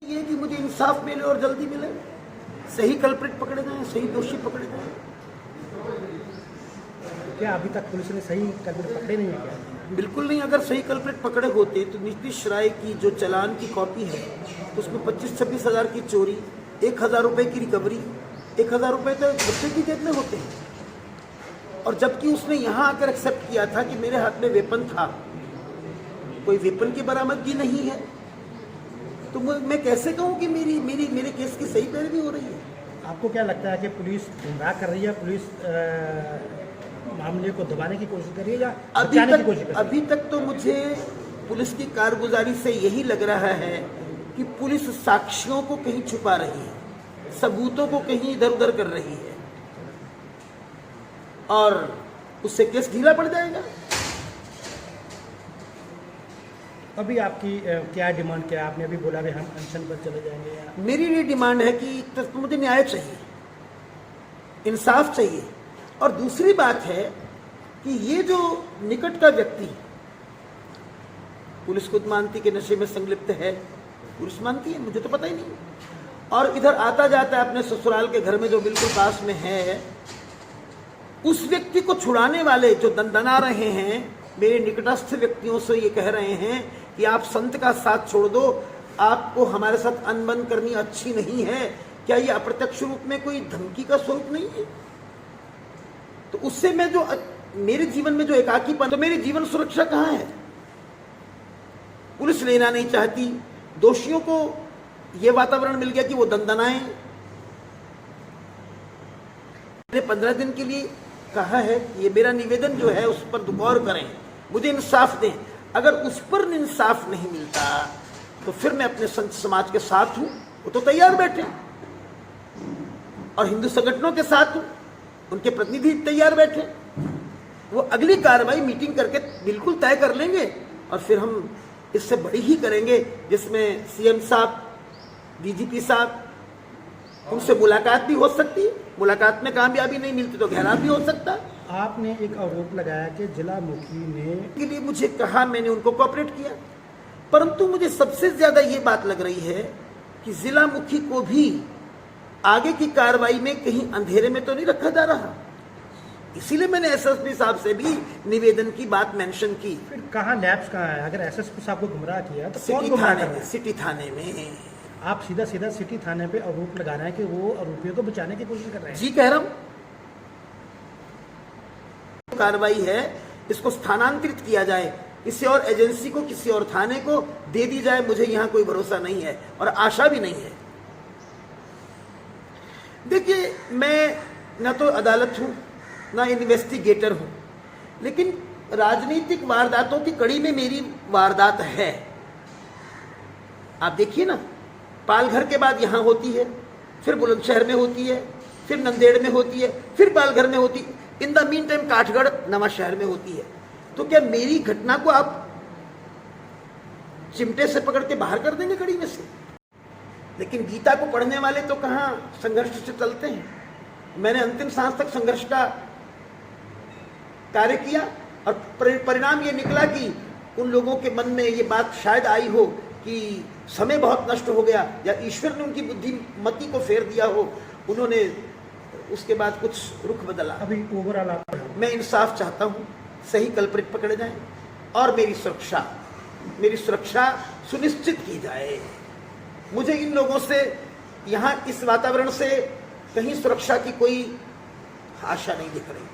ये कि मुझे इंसाफ मिले और जल्दी मिले, सही कल्प्रिट पकड़े जाएं, सही दोषी पकड़े जाएं। क्या अभी तक पुलिस ने सही कल्प्रिट पकड़े नहीं है क्या? बिल्कुल नहीं। अगर सही कल्प्रिट पकड़े होते तो नीतीश राय की जो चालान की कॉपी है तो उसमें 25-26 हज़ार की चोरी, 1,000 रुपये की रिकवरी, 1,000 रुपये तो बच्चे की जेब में होते हैं। और जबकि उसने यहाँ आकर एक्सेप्ट किया था कि मेरे हाथ में वेपन था, कोई वेपन की बरामदगी नहीं है, तो मैं कैसे कहूँ कि मेरे केस की सही पैरवी हो रही है? आपको क्या लगता है कि पुलिस गुमराह कर रही है, पुलिस मामले को दबाने की कोशिश कर रही है या बचाने की कोशिश कर रही है? अभी तक तो मुझे पुलिस की कारगुजारी से यही लग रहा है कि पुलिस साक्ष्यों को कहीं छुपा रही है, सबूतों को कहीं इधर उधर कर रही है और उससे केस ढीला पड़ जाएगा। अभी आपकी क्या डिमांड, क्या आपने अभी बोला कि हम अनशन पर चले जाएंगे या? मेरी ये डिमांड है कि तो मुझे न्याय चाहिए, इंसाफ चाहिए। और दूसरी बात है कि ये जो निकट का व्यक्ति, पुलिस खुद मानती कि नशे में संलिप्त है, पुलिस मानती है, मुझे तो पता ही नहीं, और इधर आता जाता है अपने ससुराल के घर में जो बिल्कुल पास में है, उस व्यक्ति को छुड़ाने वाले जो दंडना रहे हैं, मेरे निकटस्थ व्यक्तियों से ये कह रहे हैं कि आप संत का साथ छोड़ दो, आपको हमारे साथ अनबन करनी अच्छी नहीं है। क्या ये अप्रत्यक्ष रूप में कोई धमकी का स्वरूप नहीं है? तो उससे मैं जो मेरे जीवन में जो एकाकीपन, तो मेरी जीवन सुरक्षा कहाँ है? पुलिस लेना नहीं चाहती, दोषियों को यह वातावरण मिल गया कि वो दंदनाएं। मैंने 15 दिन के लिए कहा है, ये मेरा निवेदन जो है उस पर गौर करें, मुझे इंसाफ दें। अगर उस पर इंसाफ नहीं मिलता तो फिर मैं अपने संत समाज के साथ हूं, वो तो तैयार बैठे, और हिंदू संगठनों के साथ हूं, उनके प्रतिनिधि तैयार बैठे। वो अगली कार्रवाई मीटिंग करके बिल्कुल तय कर लेंगे और फिर हम इससे बड़ी ही करेंगे, जिसमें सीएम साहब, डीजीपी साहब, उनसे मुलाकात भी हो सकती है। मुलाकात में कामयाबी नहीं मिलती तो घेराव भी हो सकता है। आपने एक आरोप लगाया कि जिला मुखी ने के लिए मुझे कहा, मैंने उनको कोऑपरेट किया, परंतु मुझे सबसे ज्यादा ये बात लग रही है कि जिला मुखी को भी आगे की कार्रवाई में कहीं अंधेरे में तो नहीं रखा जा रहा। इसीलिए मैंने एसएसपी साहब से भी निवेदन की बात मेंशन की। फिर कहाँ लैप्स कहाँ है? अगर एसएसपी साहब को गुमराह किया तो कौन सिटी गुमराह थाने कर रहा में, है? सिटी थाने में। आप सीधा सिटी थाने पे आरोप लगा रहे हैं कि वो आरोपियों को बचाने की कोशिश कर रहे हैं। जी कह रहा हूं, कार्रवाई है, इसको स्थानांतरित किया जाए, किसी और एजेंसी को, किसी और थाने को दे दी जाए। मुझे यहां कोई भरोसा नहीं है और आशा भी नहीं है। देखिए, मैं ना तो अदालत हूं, ना इन्वेस्टिगेटर हूं, लेकिन राजनीतिक वारदातों की कड़ी में मेरी वारदात है। आप देखिए ना, पालघर के बाद यहां होती है, फिर बुलंदशहर में होती है, फिर नंदेड़ में होती है, फिर पालघर में होती है, in the mean time Kathgarh नवा शहर में होती है। तो क्या मेरी घटना को आप चिमटे से पकड़ के बाहर कर देंगे कड़ी में से? लेकिन गीता को पढ़ने वाले तो कहां संघर्ष से चलते हैं। मैंने अंतिम सांस तक संघर्ष का कार्य किया और परिणाम ये निकला कि उन लोगों के मन में ये बात शायद आई हो कि समय बहुत नष्ट हो गया, या ईश्वर ने उनकी बुद्धिमती को फेर दिया हो, उन्होंने उसके बाद कुछ रुख बदला। अभी ओवरऑल मैं इंसाफ चाहता हूं, सही कल्प्रिट पकड़े जाएं और मेरी सुरक्षा सुनिश्चित की जाए। मुझे इन लोगों से, यहां इस वातावरण से कहीं सुरक्षा की कोई आशा नहीं दिख रही।